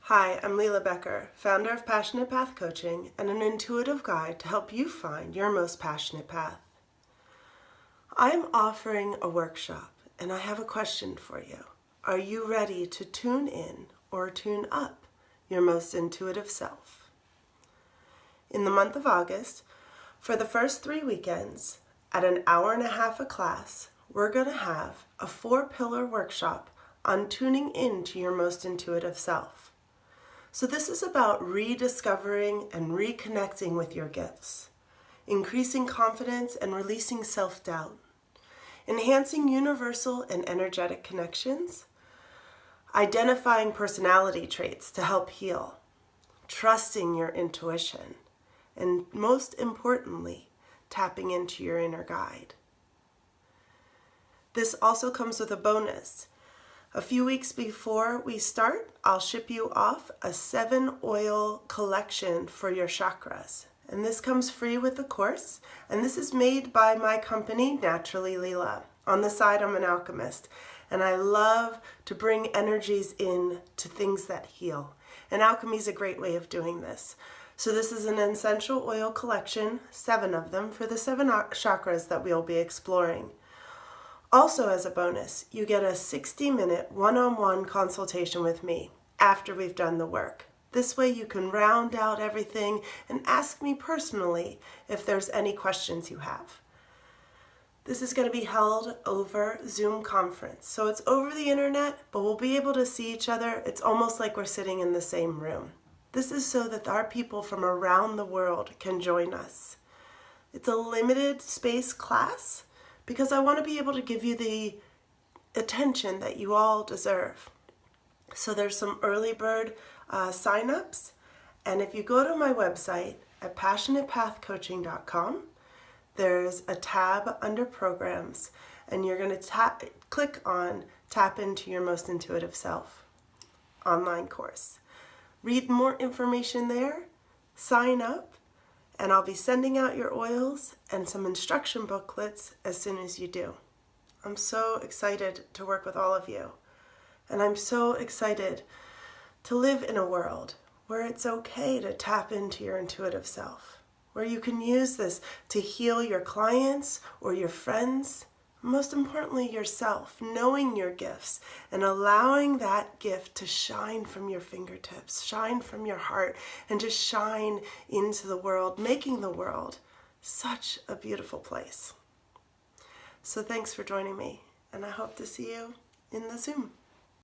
Hi, I'm LeLa Becker, founder of Passionate Path Coaching and an intuitive guide to help you find your most passionate path. I'm offering a workshop and I have a question for you. Are you ready to tune in or tune up your most intuitive self? In the month of August, for the first 3 weekends, at an hour and a half a class, we're going to have a 4-pillar workshop on tuning into your most intuitive self. So this is about rediscovering and reconnecting with your gifts, increasing confidence and releasing self-doubt, enhancing universal and energetic connections, identifying personality traits to help heal, trusting your intuition, and most importantly, tapping into your inner guide. This also comes with a bonus. A few weeks before we start, I'll ship you off a 7-oil collection for your chakras. And this comes free with the course. And this is made by my company, Naturally LeLa. On the side, I'm an alchemist. And I love to bring energies in to things that heal. And alchemy is a great way of doing this. So this is an essential oil collection, 7 of them, for the 7 chakras that we'll be exploring. Also, as a bonus, you get a 60-minute one-on-one consultation with me after we've done the work. This way you can round out everything and ask me personally if there's any questions you have. This is going to be held over Zoom conference. So it's over the internet, but we'll be able to see each other. It's almost like we're sitting in the same room. This is so that our people from around the world can join us. It's a limited space class, because I want to be able to give you the attention that you all deserve. So there's some early bird sign-ups, and if you go to my website at passionatepathcoaching.com, there's a tab under programs, and you're going to click on Tap Into Your Most Intuitive Self online course. Read more information there, sign up, and I'll be sending out your oils and some instruction booklets as soon as you do. I'm so excited to work with all of you. And I'm so excited to live in a world where it's okay to tap into your intuitive self, where you can use this to heal your clients or your friends, most importantly yourself, knowing your gifts and allowing that gift to shine from your fingertips, shine from your heart, and just shine into the world, making the world such a beautiful place. So thanks for joining me, and I hope to see you in the Zoom.